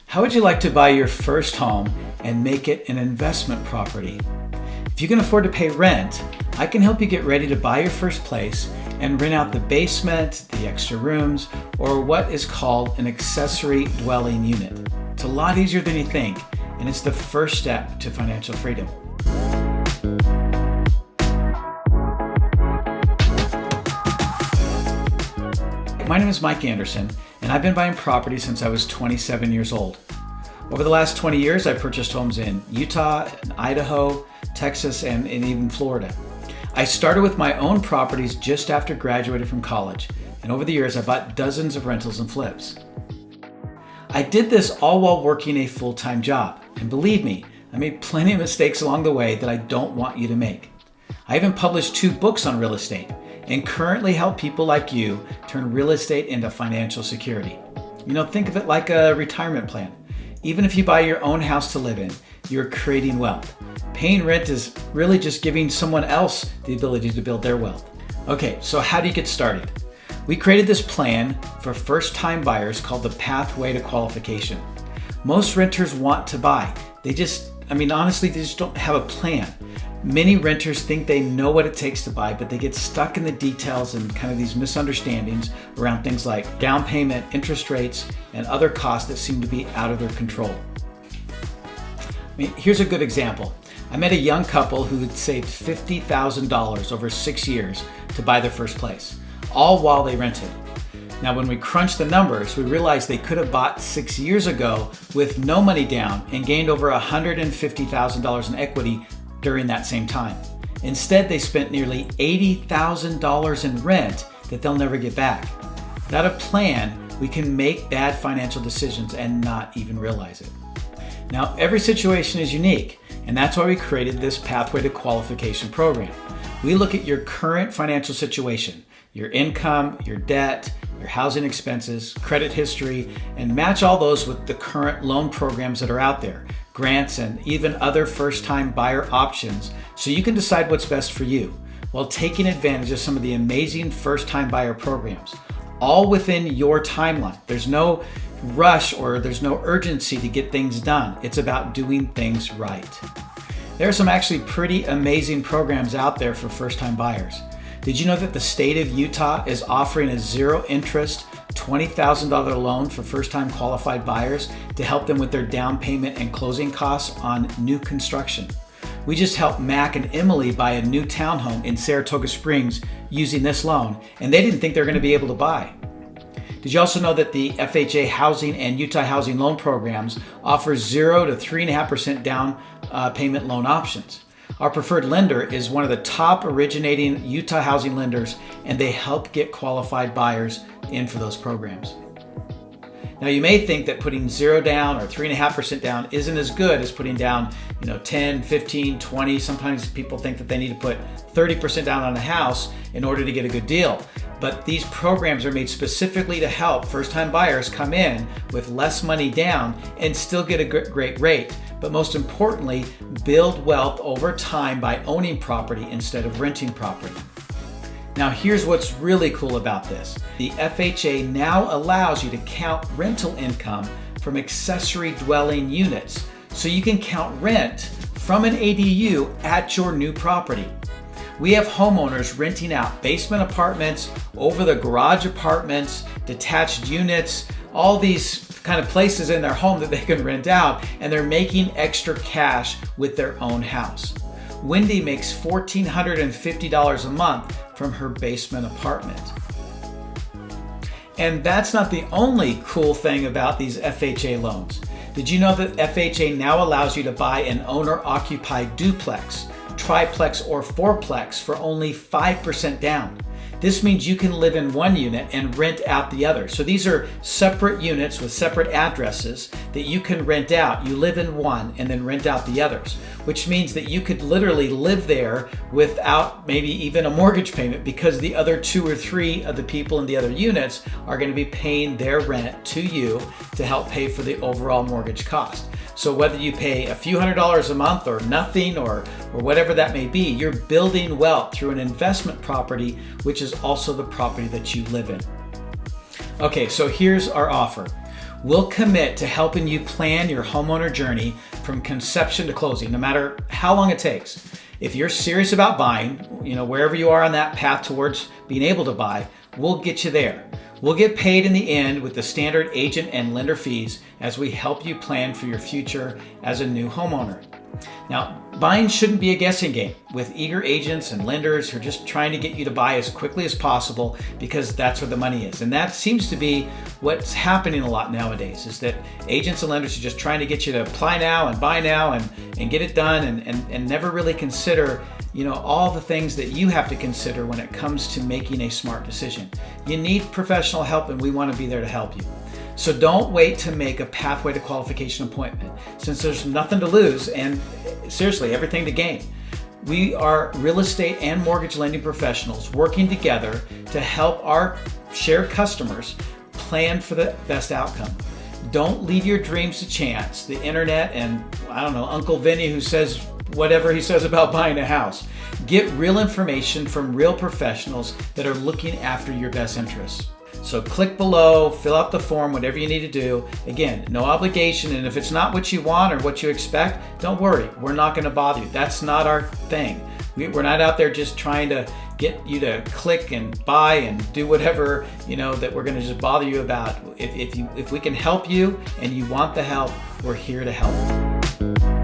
How would you like to buy your first home and make it an investment property? If you can afford to pay rent, I can help you get ready to buy your first place and rent out the basement, the extra rooms, or what is called an accessory dwelling unit. It's a lot easier than you think, and it's the first step to financial freedom. My name is Mike Anderson, and I've been buying property since I was 27 years old. Over the last 20 years, I've purchased homes in Utah, and Idaho, Texas, and even Florida. I started with my own properties just after graduating from college, and over the years, I bought dozens of rentals and flips. I did this all while working a full-time job, and believe me, I made plenty of mistakes along the way that I don't want you to make. I even published 2 books on real estate, and currently help people like you turn real estate into financial security. Think of it like a retirement plan. Even if you buy your own house to live in, you're creating wealth. Paying rent is really just giving someone else the ability to build their wealth. Okay, so how do you get started? We created this plan for first-time buyers called the Pathway to Qualification. Most renters want to buy. Honestly, they just don't have a plan. Many renters think they know what it takes to buy, but they get stuck in the details and kind of these misunderstandings around things like down payment, interest rates, and other costs that seem to be out of their control. Here's a good example. I met a young couple who had saved $50,000 over 6 years to buy their first place, all while they rented. Now, when we crunched the numbers, we realized they could have bought 6 years ago with no money down and gained over $150,000 in equity during that same time. Instead, they spent nearly $80,000 in rent that they'll never get back. Without a plan, we can make bad financial decisions and not even realize it. Now, every situation is unique, and that's why we created this Pathway to Qualification program. We look at your current financial situation, your income, your debt, your housing expenses, credit history, and match all those with the current loan programs that are out there, grants, and even other first-time buyer options, so you can decide what's best for you while taking advantage of some of the amazing first-time buyer programs, all within your timeline. There's no rush or there's no urgency to get things done. It's about doing things right. There are some actually pretty amazing programs out there for first-time buyers. Did you know that the state of Utah is offering a zero-interest $20,000 loan for first-time qualified buyers to help them with their down payment and closing costs on new construction? We just helped Mac and Emily buy a new townhome in Saratoga Springs using this loan, and they didn't think they were going to be able to buy. Did you also know that the FHA housing and Utah housing loan programs offer 0 to 3.5% down payment loan options? Our preferred lender is one of the top originating Utah housing lenders, and they help get qualified buyers in for those programs. Now, you may think that putting 0 down or 3.5% down isn't as good as putting down 10, 15, 20. Sometimes people think that they need to put 30% down on a house in order to get a good deal. But these programs are made specifically to help first-time buyers come in with less money down and still get a great rate. But most importantly, build wealth over time by owning property instead of renting property. Now, here's what's really cool about this. The FHA now allows you to count rental income from accessory dwelling units, so you can count rent from an ADU at your new property. We have homeowners renting out basement apartments, over the garage apartments, detached units, all these kind of places in their home that they can rent out, and they're making extra cash with their own house. Wendy makes $1,450 a month from her basement apartment. And that's not the only cool thing about these FHA loans. Did you know that FHA now allows you to buy an owner-occupied duplex, triplex, or fourplex for only 5% down? This means you can live in one unit and rent out the other. So these are separate units with separate addresses that you can rent out. You live in one and then rent out the others, which means that you could literally live there without maybe even a mortgage payment, because the other 2 or 3 of the people in the other units are going to be paying their rent to you to help pay for the overall mortgage cost. So whether you pay a few $100s a month or nothing or whatever that may be, you're building wealth through an investment property, which is also the property that you live in. Okay, so here's our offer. We'll commit to helping you plan your homeowner journey from conception to closing, no matter how long it takes. If you're serious about buying, wherever you are on that path towards being able to buy, we'll get you there. We'll get paid in the end with the standard agent and lender fees as we help you plan for your future as a new homeowner. Now, buying shouldn't be a guessing game with eager agents and lenders who are just trying to get you to buy as quickly as possible because that's where the money is. And that seems to be what's happening a lot nowadays, is that agents and lenders are just trying to get you to apply now and buy now and get it done and never really consider all the things that you have to consider when it comes to making a smart decision. You need professional help, and we want to be there to help you. So don't wait to make a pathway to qualification appointment, since there's nothing to lose and seriously everything to gain. We are real estate and mortgage lending professionals working together to help our shared customers plan for the best outcome. Don't leave your dreams to chance, the internet, and Uncle Vinny who says whatever he says about buying a house. Get real information from real professionals that are looking after your best interests. So click below, fill out the form, whatever you need to do. Again, no obligation, and if it's not what you want or what you expect, don't worry, we're not going to bother you. That's not our thing. We're not out there just trying to get you to click and buy and do whatever, that we're going to just bother you about. If we can help you and you want the help, we're here to help.